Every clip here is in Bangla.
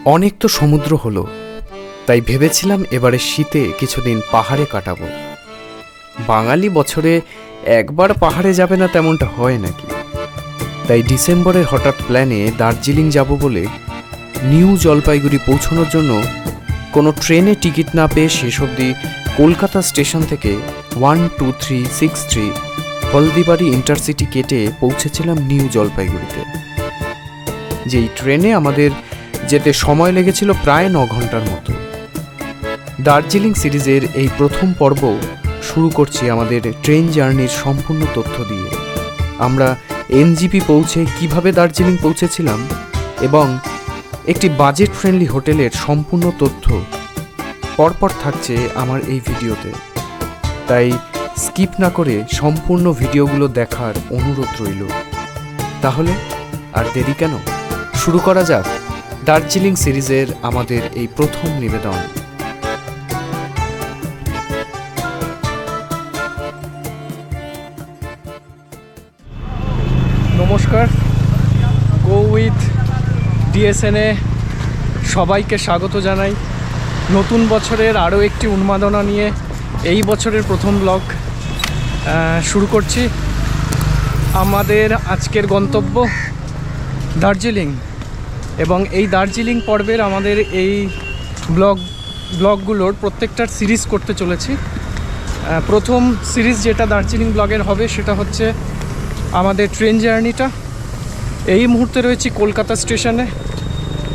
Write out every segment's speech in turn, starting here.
অনেক তো সমুদ্র হলো, তাই ভেবেছিলাম এবারে শীতে কিছুদিন পাহাড়ে কাটাবো। বাঙালি বছরে একবার পাহাড়ে যাবে না তেমনটা হয় নাকি? তাই ডিসেম্বরের হঠাৎ প্ল্যানে দার্জিলিং যাব বলে নিউ জলপাইগুড়ি পৌঁছানোর জন্য কোনো ট্রেনে টিকিট না পেয়ে শেষ অবধি কলকাতা স্টেশন থেকে 12363 হলদিবাড়ি ইন্টারসিটি কেটে পৌঁছেছিলাম নিউ জলপাইগুড়িতে। যেই ট্রেনে আমাদের যেতে সময় লেগেছিল প্রায় 9 ঘন্টার মতো। দার্জিলিং সিরিজের এই প্রথম পর্ব শুরু করছি আমাদের ট্রেন জার্নির সম্পূর্ণ তথ্য দিয়ে। আমরা এনজিপি পৌঁছে কিভাবে দার্জিলিং পৌঁছেছিলাম এবং একটি বাজেট ফ্রেন্ডলি হোটেলের সম্পূর্ণ তথ্য পরপর থাকছে আমার এই ভিডিওতে, তাই স্কিপ না করে সম্পূর্ণ ভিডিওগুলো দেখার অনুরোধ রইল। তাহলে আর দেরি কেন, শুরু করা যাক দার্জিলিং সিরিজের আমাদের এই প্রথম নিবেদন। নমস্কার, গো উইথ ডিএসএনে সবাইকে স্বাগত জানাই। নতুন বছরের আরও একটি উন্মাদনা নিয়ে এই বছরের প্রথম ব্লগ শুরু করছি। আমাদের আজকের গন্তব্য দার্জিলিং, এবং এই দার্জিলিং পর্বের আমাদের এই ব্লগগুলোর প্রত্যেকটার সিরিজ করতে চলেছি। প্রথম সিরিজ যেটা দার্জিলিং ব্লগের হবে সেটা হচ্ছে আমাদের ট্রেন জার্নিটা। এই মুহূর্তে রয়েছি কলকাতা স্টেশনে।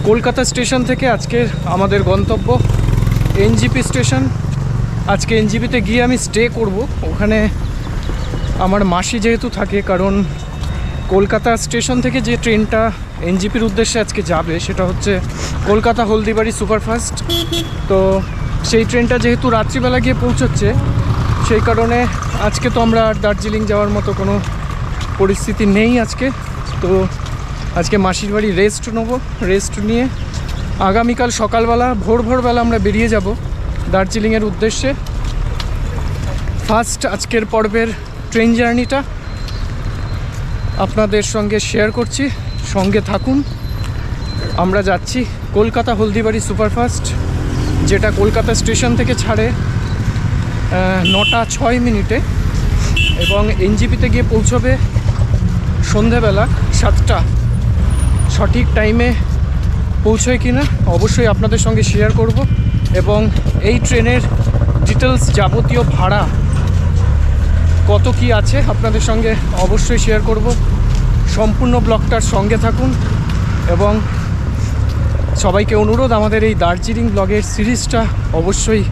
কলকাতা স্টেশন থেকে আজকের আমাদের গন্তব্য এনজিপি স্টেশন। আজকে এনজিপিতে গিয়ে আমি স্টে করব, ওখানে আমার মাসি যেহেতু থাকে, কারণ কলকাতা স্টেশন থেকে যে ট্রেনটা এনজিপির উদ্দেশ্যে আজকে যাবে সেটা হচ্ছে কলকাতা হলদিবাড়ি সুপারফাস্ট। তো সেই ট্রেনটা যেহেতু রাত্রিবেলা গিয়ে পৌঁছচ্ছে, সেই কারণে আজকে তো আমরা দার্জিলিং যাওয়ার মতো কোনো পরিস্থিতি নেই আজকে। তো আজকে মাসির বাড়ি রেস্ট নিয়ে আগামীকাল সকালবেলা ভোরবেলা আমরা বেরিয়ে যাব দার্জিলিংয়ের উদ্দেশ্যে। ফার্স্ট আজকের পর্বের ট্রেন জার্নিটা আপনাদের সঙ্গে শেয়ার করছি, সঙ্গে থাকুন। আমরা যাচ্ছি কলকাতা হলদিবাড়ি সুপারফাস্ট, যেটা কলকাতা স্টেশন থেকে ছাড়ে 9টা 6 মিনিটে এবং এনজিপিতে গিয়ে পৌঁছবে সন্ধেবেলা 7টা। সঠিক টাইমে পৌঁছয় কিনা অবশ্যই আপনাদের সঙ্গে শেয়ার করব, এবং এই ট্রেনের ডিটেলস, যাবতীয় ভাড়া কত কি আছে আপনাদের সঙ্গে অবশ্যই শেয়ার করব। সম্পূর্ণ ব্লগটার সঙ্গে থাকুন এবং সবাইকে অনুরোধ আমাদের এই দার্জিলিং ব্লগের সিরিজটা অবশ্যই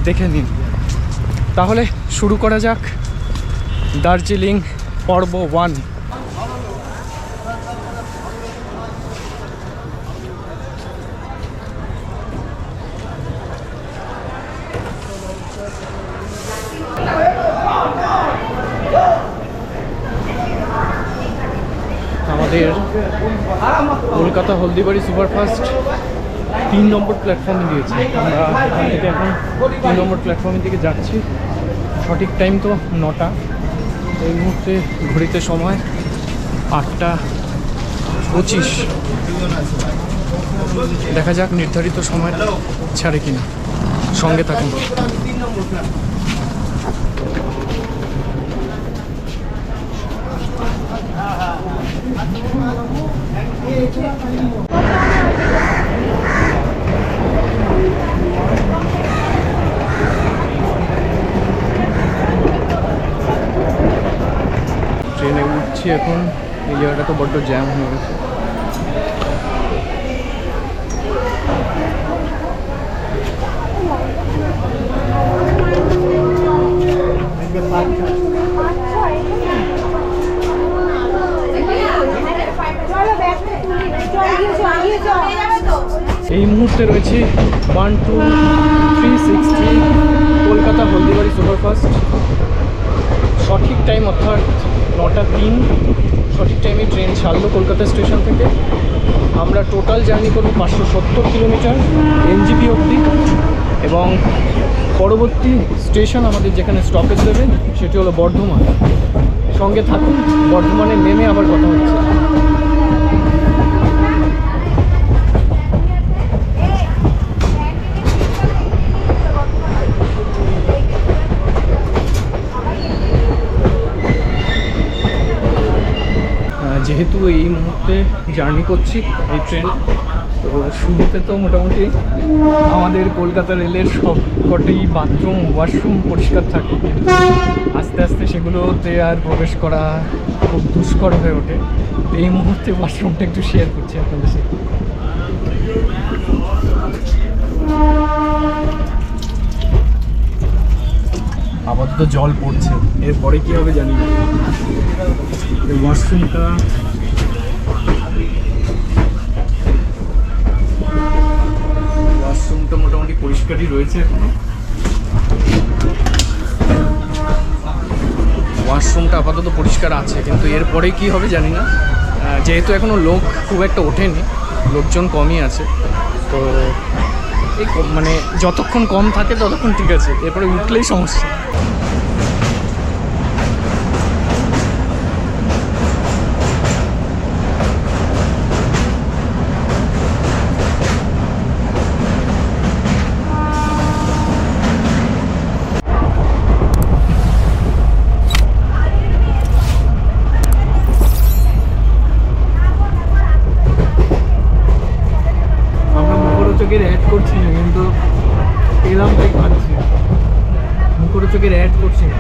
দেখে নিন। তাহলে শুরু করা যাক দার্জিলিং পর্ব 1। আমাদের কলকাতা হলদিবাড়ি সুপারফাস্ট 3 নম্বর প্ল্যাটফর্মে দিয়েছে। আমরা এখান থেকে এখন 3 নম্বর প্ল্যাটফর্মের দিকে যাচ্ছি। সঠিক টাইম তো 9টা। এই মুহূর্তে ঘড়িতে সময় 8টা 25। দেখা যাক নির্ধারিত সময় ছাড়ে কিনা, সঙ্গে থাকুন। ট্রেনে উঠছি এখন। এই জায়গাটা তো বড্ড জ্যাম হয়ে গেছে। এই মুহূর্তে রয়েছি 12363 কলকাতা হলদিবাড়ি সুপারফাস্ট। সঠিক টাইম অর্থাৎ 9টা 3 সঠিক টাইমে ট্রেন ছাড়লো কলকাতা স্টেশন থেকে। আমরা টোটাল জার্নি করব 570 কিলোমিটার এনজিপি অবধি, এবং পরবর্তী স্টেশন আমাদের যেখানে স্টপেজ দেবে সেটি হলো বর্ধমান। সঙ্গে থাকুন, বর্ধমানে নেমে আবার কথা হচ্ছে। মুহূর্তে জার্নি করছি এই ট্রেন। তো শুরুতে তো মোটামুটি আমাদের কলকাতা রেলের সব কটাই বাথরুম ওয়াশরুম পরিষ্কার থাকে, কিন্তু আস্তে আস্তে সেগুলোতে আর প্রবেশ করা খুব দুষ্কর হয়ে ওঠে। তো এই মুহূর্তে ওয়াশরুমটা একটু শেয়ার করছি আপনাদের সাথে। আপাতত জল পড়ছে, এরপরে কি হবে জানি না। এই ওয়াশরুমটা মোটামুটি পরিষ্কারই রয়েছে এখনো। ওয়াশরুমটা আপাতত পরিষ্কার আছে, কিন্তু এরপরে কি হবে জানি না। যেহেতু এখনো লোক খুব একটা ওঠেনি, লোকজন কমই আছে, তো এই মানে যতক্ষণ কম থাকে ততক্ষণ ঠিক আছে, এরপরে উঠলেই সমস্যা। মুখরোচকের অ্যাড করছি না, কিন্তু এলাম তাই খাচ্ছি। মুখরোচকের অ্যাড করছি না,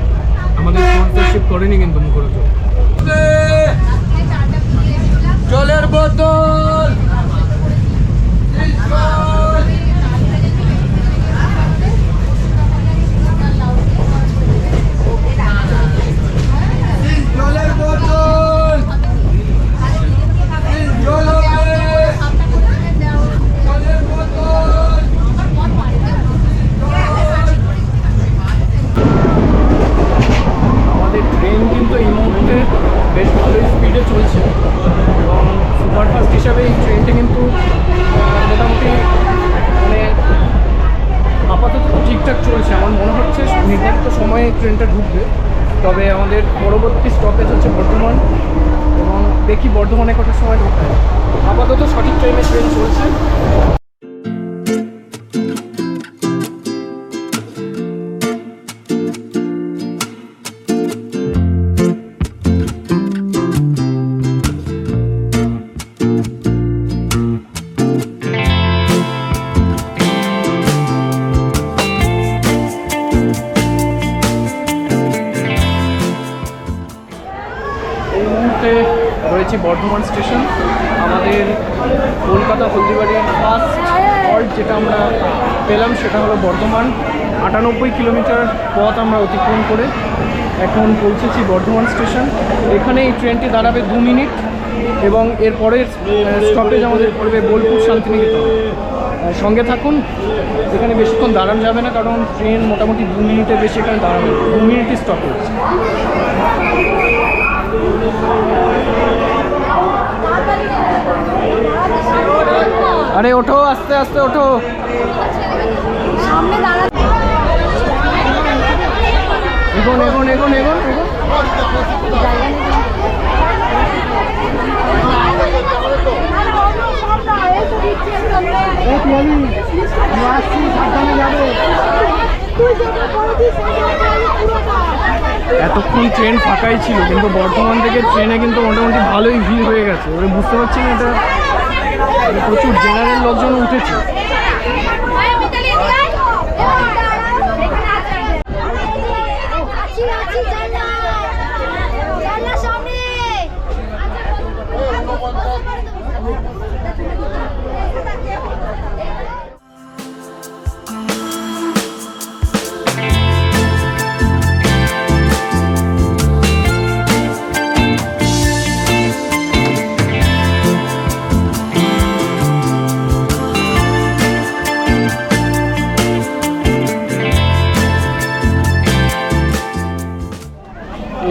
আমাদের স্পন্সরশিপ করেনি কিন্তু মুখরোচক। জলের বোতল, জলের বোতল, জল ট্রেন কিন্তু এই মুহূর্তে বেশ ভালোই স্পিডে চলছে, এবং সুপারফাস্ট হিসাবে এই ট্রেনটা কিন্তু মোটামুটি মানে আপাতত ঠিকঠাক চলছে। আমার মনে হচ্ছে নির্ধারিত সময়ে ট্রেনটা ঢুকবে, তবে আমাদের পরবর্তী স্টপেজ হচ্ছে বর্ধমান, এবং দেখি বর্ধমানে কটার সময় ঢোকায়। আপাতত সঠিক টাইমে ট্রেন চলছে। রয়েছি বর্ধমান স্টেশন। আমাদের কলকাতা হলদিবাড়ির ফার্স্ট হল্ট যেটা আমরা পেলাম সেটা হলো বর্ধমান। 98 কিলোমিটার পথ আমরা অতিক্রম করে এখন পৌঁছেছি বর্ধমান স্টেশন। এখানে এই ট্রেনটি দাঁড়াবে 2 মিনিট, এবং এরপরের স্টপেজ আমাদের পড়বে বোলপুর শান্তিনিকেতন। সঙ্গে থাকুন, এখানে বেশিক্ষণ দাঁড়ানো যাবে না, কারণ ট্রেন মোটামুটি 2 মিনিটের বেশি এখানে দাঁড়াবে, 2 মিনিটই স্টপেজ। আরে ওঠো, আস্তে আস্তে ওঠো। সামনে দাঁড়াতে এগোন এগোন এগোন এগোন এগোন। এতক্ষণ ট্রেন ফাঁকাই ছিল, কিন্তু বর্ধমান থেকে ট্রেনে কিন্তু মোটামুটি ভালোই ভিড় হয়ে গেছে। এবারে বুঝতে পারছি না, এটা প্রচুর জেনারেল লোকজন উঠেছে।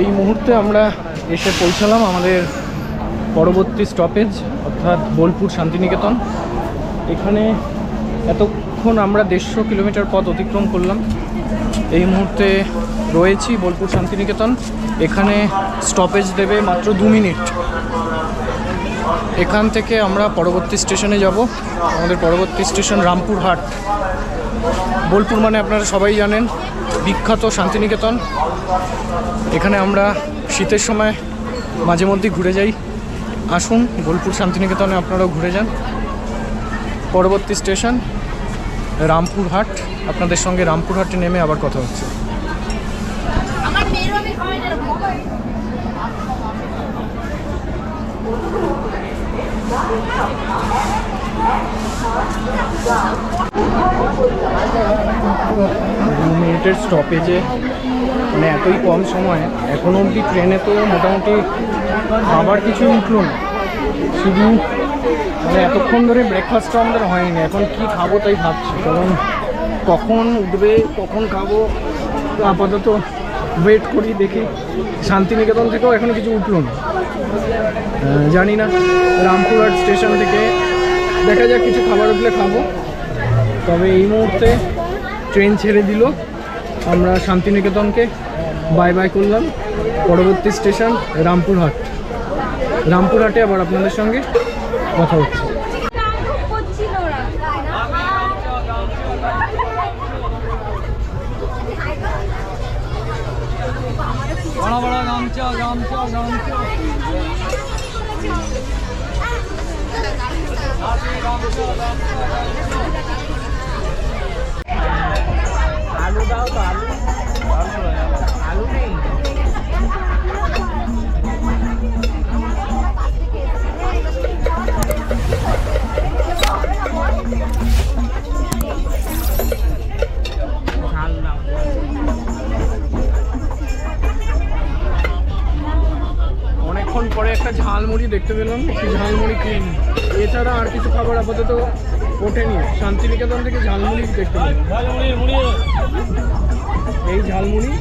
এই মুহূর্তে আমরা এসে পৌঁছালাম আমাদের পরবর্তী স্টপেজ, অর্থাৎ বোলপুর শান্তিনিকেতন। এখানে এতক্ষণ আমরা 150 কিলোমিটার পথ অতিক্রম করলাম। এই মুহূর্তে রয়েছি বোলপুর শান্তিনিকেতন। এখানে স্টপেজ দেবে মাত্র 2 মিনিট। এখান থেকে আমরা পরবর্তী স্টেশনে যাব। আমাদের পরবর্তী স্টেশন রামপুরহাট। বোলপুর মানে আপনারা সবাই জানেন, বিখ্যাত শান্তিনিকেতন। এখানে আমরা শীতের সময় মাঝে মধ্যেই ঘুরে যাই। আসুন বোলপুর শান্তিনিকেতনে আপনারাও ঘুরে যান। পরবর্তী স্টেশন রামপুরহাট। আপনাদের সঙ্গে রামপুরহাটে নেমে আবার কথা হচ্ছে। মিনিটের স্টপেজে মানে এতই কম সময়ে এখনো অবধি ট্রেনে তো মোটামুটি খাবার কিছু উঠলো না, শুধু মানে এতক্ষণ ধরে ব্রেকফাস্টটা আমাদের হয়নি। এখন কি খাবো তাই ভাবছি, কারণ কখন উঠবে কখন খাবো। তো আপাতত ওয়েট করি, দেখি। শান্তিনিকেতন থেকেও এখনো কিছু উঠলো না, জানি না। রামপুরহাট স্টেশন থেকে দেখা যাক, কিছু খাবার উঠলে খাবো। তবে এই মুহূর্তে ট্রেন ছেড়ে দিল, আমরা শান্তিনিকেতনকে বাই বাই করলাম। পরবর্তী স্টেশন রামপুরহাট। রামপুরহাটে আবার আপনাদের সঙ্গে কথা হচ্ছে। আলু দাও তো, আলু আলু নেই। অনেকক্ষণ পরে একটা ঝালমুড়ি দেখতে পেলাম, ঝালমুড়ি কিন। এছাড়া আর কিছু খাবার আপাতত ওঠেনি। শান্তিনিকেতন থেকে ঝালমুড়ি দেখতে পেলাম, এই ঝালমুড়ি।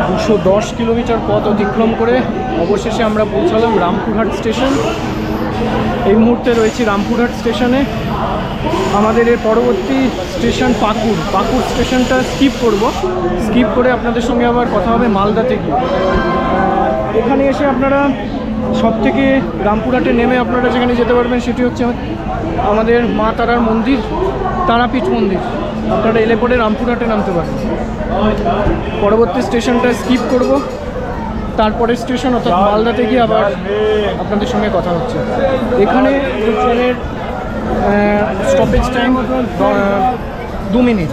দুশো 10 কিলোমিটার পথ অতিক্রম করে অবশেষে আমরা পৌঁছালাম রামপুরহাট স্টেশন। এই মুহূর্তে রয়েছি রামপুরহাট স্টেশনে। আমাদের এর পরবর্তী স্টেশন পাকুড়। পাকুড় স্টেশনটা স্কিপ করব, স্কিপ করে আপনাদের সঙ্গে আবার কথা হবে মালদাতে গিয়ে। এখানে এসে আপনারা সব থেকে রামপুরহাটে নেমে আপনারা যেখানে যেতে পারবেন সেটি হচ্ছে আমাদের মা তারার মন্দির, তারাপীঠ মন্দির। আপনারা এলে পরে রামপুরহাটে নামতে পারেন। পরবর্তী স্টেশনটা স্কিপ করব, তারপরে স্টেশন অর্থাৎ মালদাতে গিয়ে আবার আপনাদের সঙ্গে কথা হচ্ছে। এখানে ট্রেনের স্টপেজ টাইম 2 মিনিট।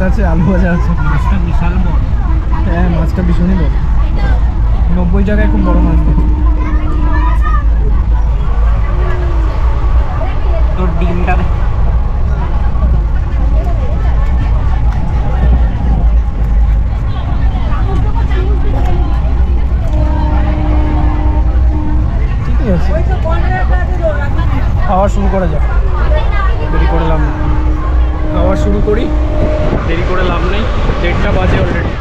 আছে, আলু ভাজা আছে। মাছটা বিশাল বড়। হ্যাঁ, মাছটা ভীষণই বড়। 90 টাকায় খুব বড় মাছ দিয়েছে। তোর ডিমটা ঠিকই আছে। খাওয়া শুরু করা যাক, দেরি করে লাভ নেই। খাওয়া শুরু করি, দেরি করে লাভ নেই। 1:30 বাজে অলরেডি।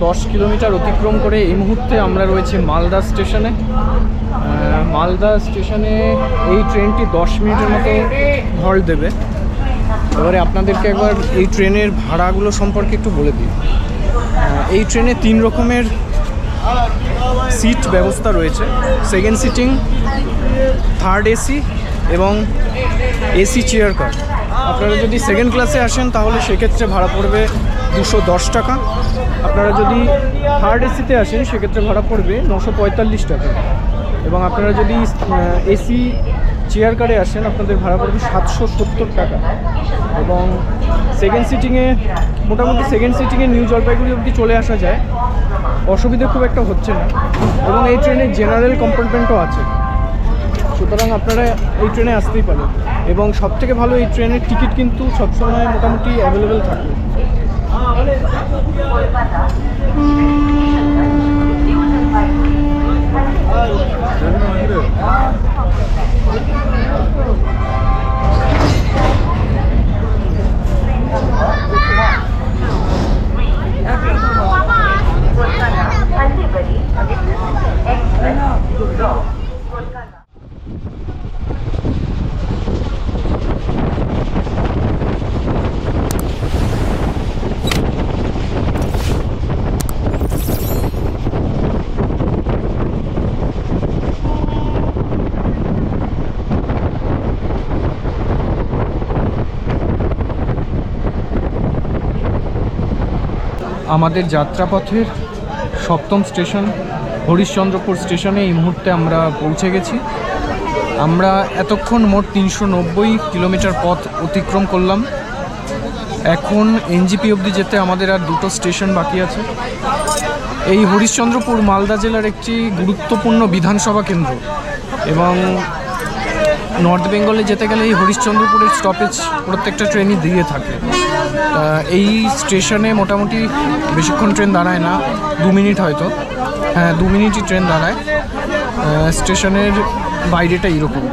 10 কিলোমিটার অতিক্রম করে এই মুহূর্তে আমরা রয়েছি মালদা স্টেশনে। মালদা স্টেশনে এই ট্রেনটি 10 মিনিটের মতো হল্ট দেবে। এবারে আপনাদেরকে একবার এই ট্রেনের ভাড়াগুলো সম্পর্কে একটু বলে দিই। এই ট্রেনে 3 রকমের সিট ব্যবস্থা রয়েছে, সেকেন্ড সিটিং, থার্ড এসি এবং এসি চেয়ার কার। আপনারা যদি সেকেন্ড ক্লাসে আসেন তাহলে সেক্ষেত্রে ভাড়া পড়বে 210 টাকা। আপনারা যদি থার্ড এসিতে আসেন সেক্ষেত্রে ভাড়া পড়বে 945 টাকা। এবং আপনারা যদি এসি চেয়ার কারে আসেন আপনাদের ভাড়া পড়বে 770 টাকা। এবং সেকেন্ড সিটিংয়ে মোটামুটি সেকেন্ড সিটিংয়ে নিউ জলপাইগুড়ি অবধি চলে আসা যায়, অসুবিধে খুব একটা হচ্ছে না। এবং এই ট্রেনে জেনারেল কম্পার্টমেন্টও আছে, সুতরাং আপনারা এই ট্রেনে আসতেই পারেন। এবং সবথেকে ভালো, এই ট্রেনের টিকিট কিন্তু সবসময় মোটামুটি অ্যাভেলেবেল থাকে। আমাদের যাত্রাপথের 7ম স্টেশন হরিশ্চন্দ্রপুর স্টেশনে এই মুহূর্তে আমরা পৌঁছে গেছি। আমরা এতক্ষণ মোট 390 কিলোমিটার পথ অতিক্রম করলাম। এখন এনজিপি অবধি যেতে আমাদের আর 2টো স্টেশন বাকি আছে। এই হরিশ্চন্দ্রপুর মালদা জেলার একটি গুরুত্বপূর্ণ বিধানসভা কেন্দ্র এবং নর্থ বেঙ্গলে যেতে গেলে এই হরিশ্চন্দ্রপুরের স্টপেজ প্রত্যেকটা ট্রেনই দিয়ে থাকে। এই স্টেশনে মোটামুটি বেশিক্ষণ ট্রেন দাঁড়ায় না, 2 মিনিট হয়তো, হ্যাঁ 2 মিনিটই ট্রেন দাঁড়ায়। স্টেশনের বাইরেটা এরকম।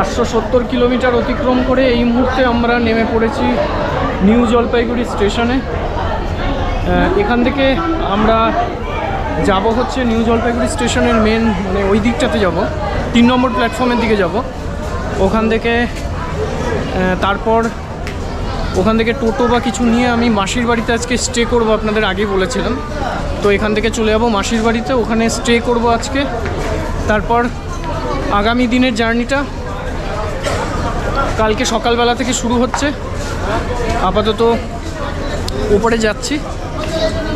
570 কিলোমিটার অতিক্রম করে এই মুহূর্তে আমরা নেমে পড়েছি নিউ জলপাইগুড়ি স্টেশনে। এখান থেকে আমরা যাব হচ্ছে নিউ জলপাইগুড়ি স্টেশনের মেন মানে ওই দিকটাতে যাব, 3 নম্বর প্ল্যাটফর্মের দিকে যাব। ওখান থেকে তারপর ওখান থেকে টোটো বা কিছু নিয়ে আমি মাসির বাড়িতে আজকে স্টে করব, আপনাদের আগেই বলেছিলাম। তো এখান থেকে চলে যাব মাসির বাড়িতে, ওখানে স্টে করব আজকে। তারপর আগামী দিনের জার্নিটা কালকে সকালবেলা থেকে শুরু হচ্ছে। আপাতত ওপরে যাচ্ছি,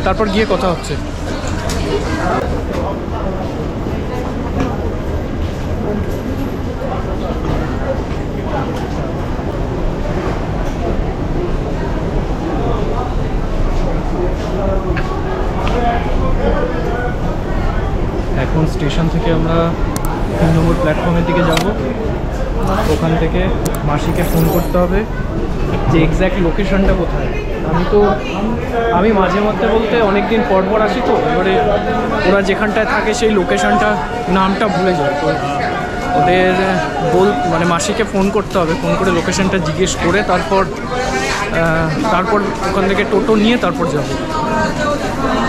তারপর গিয়ে কথা হচ্ছে। এখন স্টেশন থেকে আমরা 3 নম্বর প্ল্যাটফর্মের দিকে যাব। ওখান থেকে মাসিকে ফোন করতে হবে যে এক্স্যাক্ট লোকেশনটা কোথায়। আমি মাঝে মধ্যে বলতে অনেক দিন পর পর আসি, তো এবারে ওরা যেখানটায় থাকে সেই লোকেশনটা নামটা ভুলে যায়। তো ওদের মানে মাসিকে ফোন করতে হবে, ফোন করে লোকেশনটা জিজ্ঞেস করে তারপর ওখান থেকে টোটো নিয়ে তারপর যাব।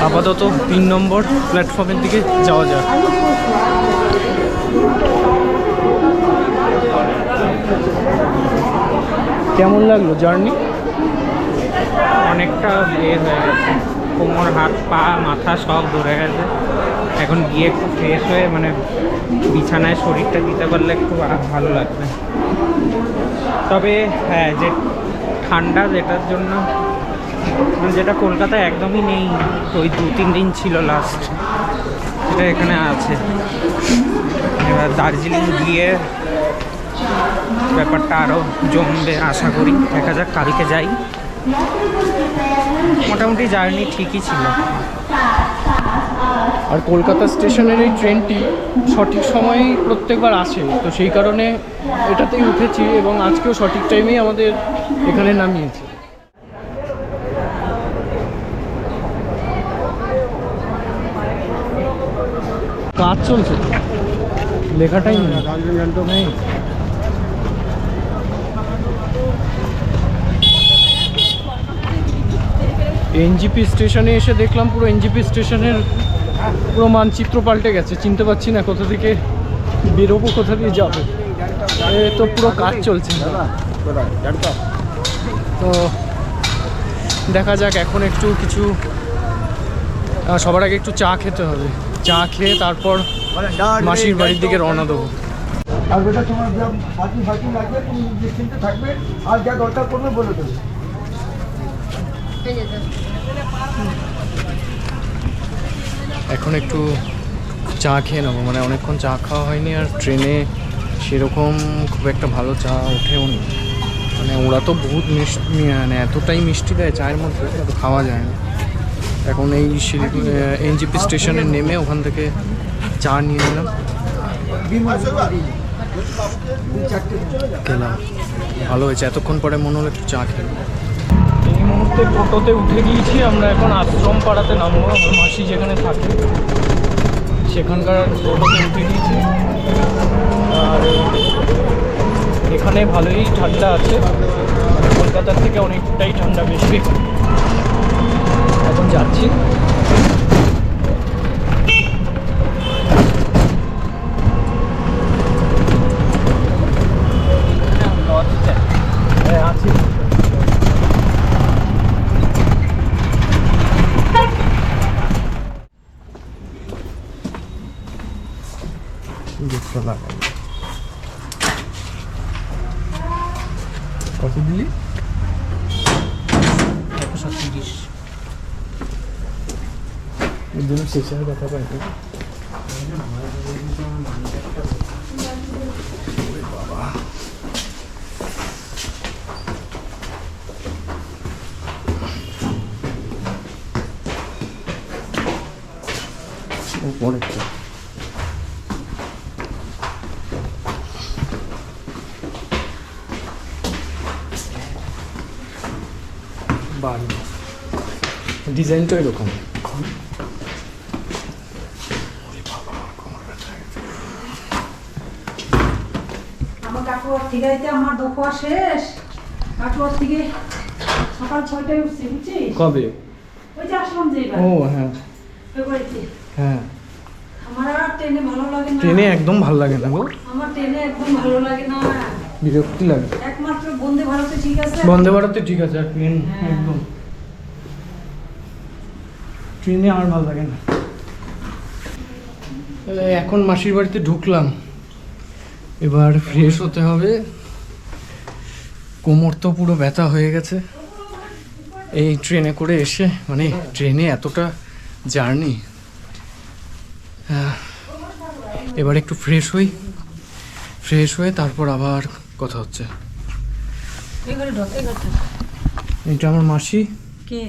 আপাতত 3 নম্বর প্ল্যাটফর্মের দিকে যাওয়া যায়। কেমন লাগলো জার্নি? অনেকটা হয়ে গেছে, কোমর, হাত, পা, মাথা সব ধরে গেছে। এখন গিয়ে একটু ফ্রেশ হয়ে মানে বিছানায় শরীরটা দিতে পারলে একটু ভালো লাগবে। তবে হ্যাঁ, যে ঠান্ডা যেটার জন্য যেটা কলকাতায় একদমই নেই, তো ওই 2-3 দিন ছিল লাস্ট, সেটা এখানে আছে। এবার দার্জিলিং গিয়ে ব্যাপারটা আরও জমবে আশা করি। দেখা যাক, কালকে যাই। মোটামুটি জার্নি ঠিকই ছিল। আর কলকাতা স্টেশনের এই ট্রেনটি সঠিক সময়েই প্রত্যেকবার আসে, তো সেই কারণে এটাতেই উঠেছি এবং আজকেও সঠিক টাইমেই আমাদের এখানে নামিয়েছে। কাজ চলছে, লেখাটাই নেই। এনজিপি স্টেশনে এসে দেখলাম পুরো এনজিপি স্টেশনের পুরো মানচিত্র পাল্টে গেছে, চিনতে পারছি না কোথা থেকে বেরোবো, কোথা দিয়ে যাবো। তো পুরো কাজ চলছে। তো দেখা যাক, এখন একটু কিছু সবার আগে একটু চা খেতে হবে। চা খেয়ে তারপর মাসির বাড়ির দিকে রওনা দেবো। আর বেটা তোমার যা বাকি লাগবে তুমি নিশ্চিন্তে থাকবে, আর যা দরকার পড়বে বলে দেবে। এখন একটু চা খেয়ে নেবো, মানে অনেকক্ষণ চা খাওয়া হয়নি, আর ট্রেনে সেরকম খুব একটা ভালো চা ওঠেও নি। মানে ওরা তো বহুত মানে এতটাই মিষ্টি দেয় চায়ের মধ্যে, তো খাওয়া যায় না। এখন এই এনজিপি স্টেশনে নেমে ওখান থেকে চা নিয়ে নিলাম, খেলাম, ভালো হয়েছে। এতক্ষণ পরে মনে হলো একটু চা খেলাম। এই মুহূর্তে টোটোতে উঠে গিয়েছি, আমরা এখন আশ্রম পাড়াতে নামবো। আমার মাসি যেখানে থাকে সেখানকার টোটোতে উঠে গিয়েছি। আর এখানে ভালোই ঠান্ডা আছে, কলকাতার থেকে অনেকটাই ঠান্ডা বেশি। এখন যাচ্ছি। হ্যাঁ, আছি। কত দিলি? 130। এর জন্য শেষের কথা পাইতে অনেকটা বাড়ি ডিজাইনটা এরকম। কাটোয়ার থেকে আমার দোকান শেষ। কাটোয়ার থেকে সকাল 6টায় উঠছি, বুঝছিস? কবে? ওই যে আসলাম যে এবার ও হ্যাঁ ফেব্রুয়ারিতে। হ্যাঁ, আমার আর ট্রেনে ভালো লাগে না। ট্রেনে একদম ভালো লাগে না গো, আমার ট্রেনে একদম ভালো লাগে না। বিরক্তি লাগে। একমাত্র বন্দে ভারতে ঠিক আছে। বন্দে ভারতে ঠিক আছে, আর ট্রেন একদম, ট্রেনে আর ভালো লাগে না। এখন মাসির বাড়িতে ঢুকলাম, এবার ফ্রেশ হতে হবে। কোমর তো পুরো ব্যথা হয়ে গেছে এই ট্রেনে করে এসে, মানে ট্রেনে এতটা জার্নি। এবার একটু ফ্রেশ হয়ে তারপর আবার কথা হচ্ছে। এবারে ঢোক, এবার থাক। এটা আমার মাসি, কে?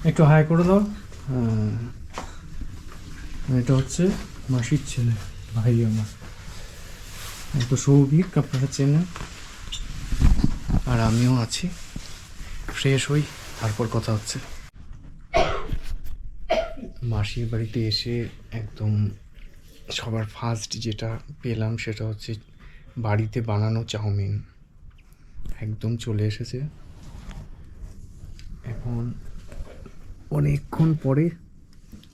একটু হাই করে দাও। হ্যাঁ, এটা হচ্ছে মাসির ছেলে, ভাই আমার। তো সৌভিক আপনারা চেনেন, আর আমিও আছি। ফ্রেশ হই, তারপর কথা হচ্ছে। মাসির বাড়িতে এসে একদম সবার ফার্স্ট যেটা পেলাম সেটা হচ্ছে বাড়িতে বানানো চাউমিন। একদম চলে এসেছে। এখন অনেকক্ষণ পরে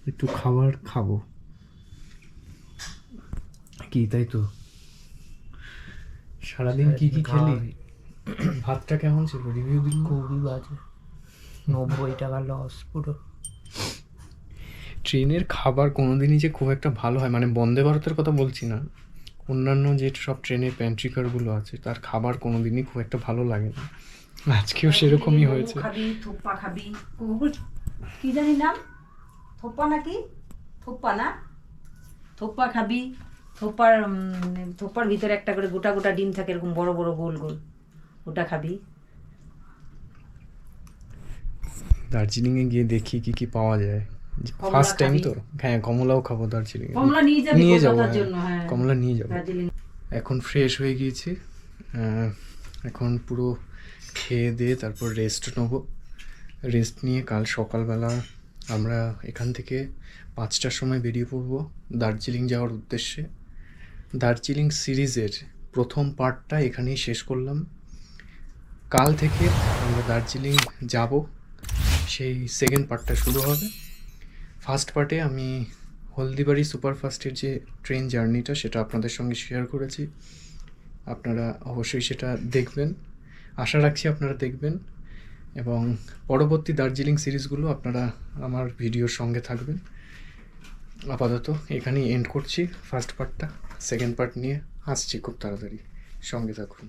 একটু খাবার খাবো, কি তাই তো? সারাদিন কি কি খেলি? ভাতটা কেমন ছিল? রিভিউ দিন। খুবই বাজে, 90 টাকা লস পুরো। ট্রেনের খাবার কোনোদিনই যে খুব একটা ভালো হয়, মানে বন্দে ভারতের কথা বলছি না, অন্যান্য যে সব ট্রেনের প্যান্ট্রি কারগুলো আছে তার খাবার কোনোদিনই খুব একটা ভালো লাগে না। আজকেও সেরকমই হয়েছে। খাবি, থোপ্পা খাবি। কি জানি নাম? থোপ্পা নাকি? থোপ্পা না? থোপ্পা খাবি। থোপ্পার ভিতরে একটা করে গোটা গোটা ডিম থাকে, এরকম বড় বড় গোল গোল, ওটা খাবি। দার্জিলিংয়ে গিয়ে দেখি কি কি পাওয়া যায়। কমলা ফার্স্ট টাইম খাবি? তো, হ্যাঁ কমলাও খাবো দার্জিলিং। কমলা নিয়ে যাবি নিয়ে যাবো, কলকাতার হ্যাঁ, জন্য, হ্যাঁ। কমলা নিয়ে যাবো। দার্জিলিং। এখন ফ্রেশ হয়ে গিয়েছি। এখন পুরো খেয়ে দিয়ে তারপর রেস্ট নেব। রেস্ট নিয়ে কাল সকালবেলা আমরা এখান থেকে 5টার সময় বেরিয়ে পড়বো দার্জিলিং যাওয়ার উদ্দেশ্যে। দার্জিলিং সিরিজের প্রথম পার্টটা এখানেই শেষ করলাম। কাল থেকে আমরা দার্জিলিং যাব, সেই সেকেন্ড পার্টটা শুরু হবে। ফার্স্ট পার্টে আমি হলদিবাড়ি সুপারফাস্টের যে ট্রেন জার্নিটা সেটা আপনাদের সঙ্গে শেয়ার করেছি। আপনারা অবশ্যই সেটা দেখবেন, আশা রাখছি আপনারা দেখবেন। এবং পরবর্তী দার্জিলিং সিরিজগুলো আপনারা আমার ভিডিওর সঙ্গে থাকবেন। আপাতত এখানেই এন্ড করছি ফার্স্ট পার্টটা। সেকেন্ড পার্ট নিয়ে আসছি খুব তাড়াতাড়ি, সঙ্গে থাকুন।